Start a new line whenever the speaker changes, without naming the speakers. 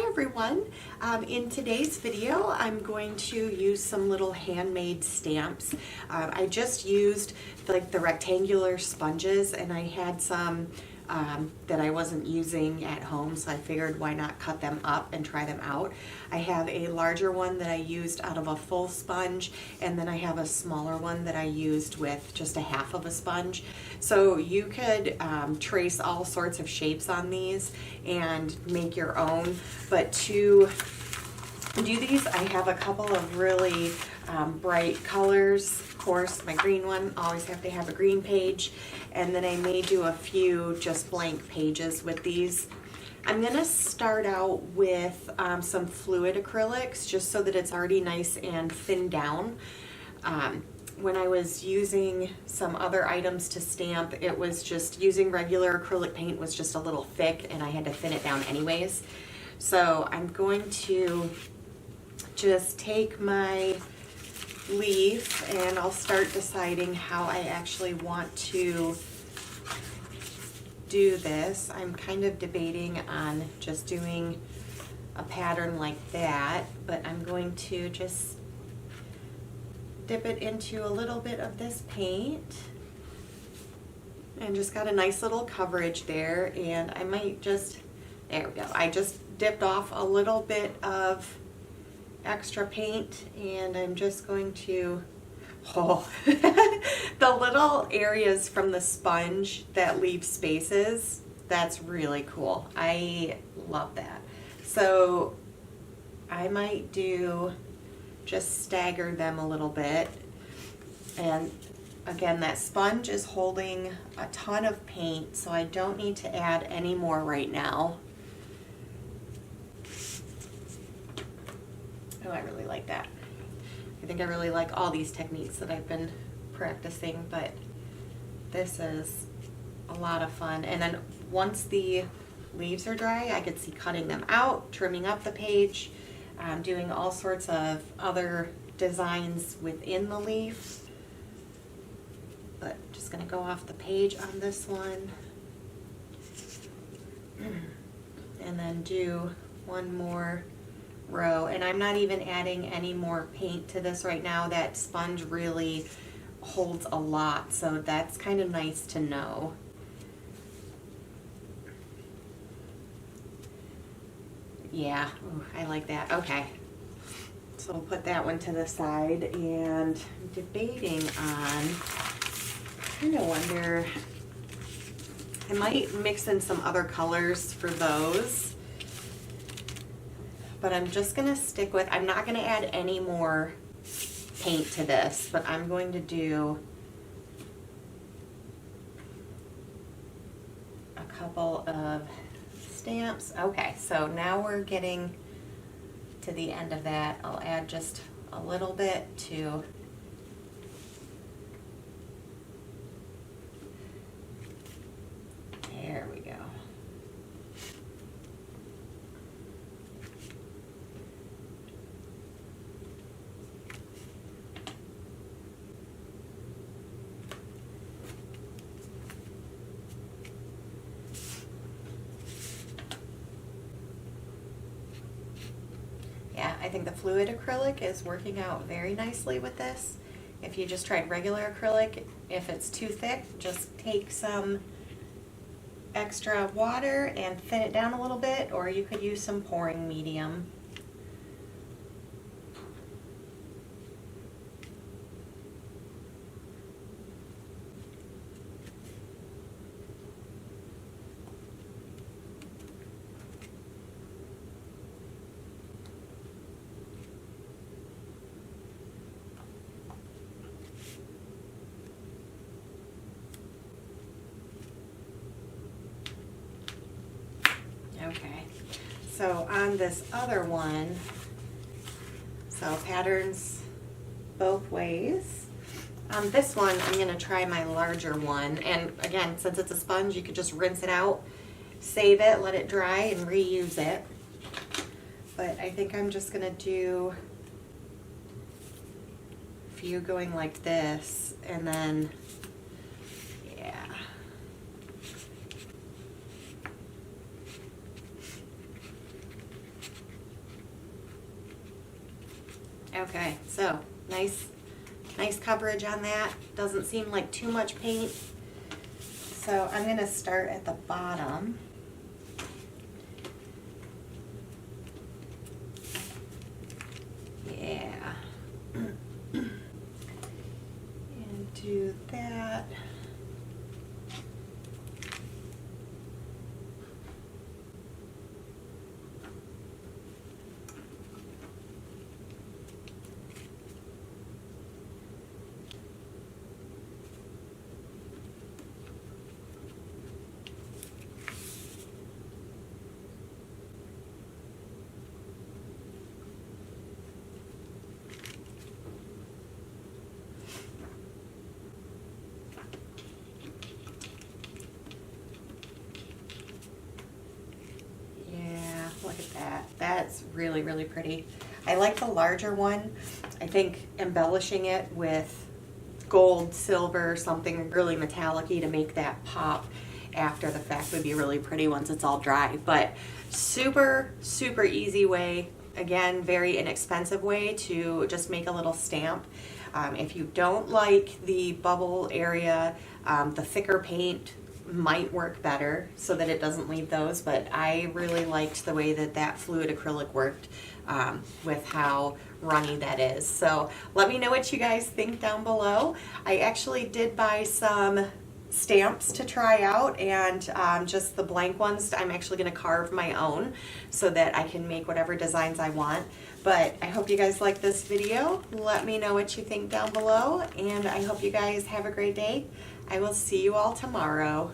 everyone. In today's video I'm going to use some little handmade stamps. I just used like the rectangular sponges, and I had some that I wasn't using at home, so I figured why not cut them up and try them out. I have a larger one that I used out of a full sponge, and then I have a smaller one that I used with just a half of a sponge. So you could trace all sorts of shapes on these and make your own, but to do these I have a couple of really bright colors. Of course, my green one, always have to have a green page, and then I may do a few just blank pages with these. I'm going to start out with some fluid acrylics just so that it's already nice and thinned down. When I was using some other items to stamp, it was just using regular acrylic paint was just a little thick and I had to thin it down anyways. So I'm going to just take my leaf and I'll start deciding how I actually want to do this. I'm kind of debating on just doing a pattern like that, but I'm going to just dip it into a little bit of this paint and just got a nice little coverage there, and I might just, there we go, I just dipped off a little bit of extra paint and I'm just going to, the little areas from the sponge that leave spaces, that's really cool. I love that. So I might do, just stagger them a little bit. And again, that sponge is holding a ton of paint, so I don't need to add any more right now. Oh, I really like that. I think I really like all these techniques that I've been practicing, but this is a lot of fun. And then once the leaves are dry, I could see cutting them out, trimming up the page, doing all sorts of other designs within the leaf. But just gonna go off the page on this one and then do one more row. And I'm not even adding any more paint to this right now. That sponge really holds a lot, so that's kind of nice to know. Yeah, ooh, I like that. Okay, so we'll put that one to the side, and I'm debating on, I kind of wonder, I might mix in some other colors for those, but I'm just gonna stick with, I'm not gonna add any more paint to this, but I'm going to do a couple of stamps. Okay, so now we're getting to the end of that. I'll add just a little bit to there we go. Yeah, I think the fluid acrylic is working out very nicely with this. If you just tried regular acrylic, if it's too thick, just take some extra water and thin it down a little bit, or you could use some pouring medium. Okay, so on this other one, so patterns both ways. On this one, I'm going to try my larger one, and again, since it's a sponge, you could just rinse it out, save it, let it dry, and reuse it. But I think I'm just going to do a few going like this, and then, yeah. Okay, so nice coverage on that. Doesn't seem like too much paint. So I'm gonna start at the bottom. Yeah. And do that. Look at that. That's really, really pretty. I like the larger one. I think embellishing it with gold, silver, something really metallic-y to make that pop after the fact would be really pretty once it's all dry. But super, super easy way, again, very inexpensive way to just make a little stamp. If you don't like the bubble area, the thicker paint might work better so that it doesn't leave those, but I really liked the way that that fluid acrylic worked with how runny that is. So let me know what you guys think down below. I actually did buy some stamps to try out, and just the blank ones I'm actually going to carve my own so that I can make whatever designs I want. But I hope you guys like this video. Let me know what you think down below, and I hope you guys have a great day. I will see you all tomorrow.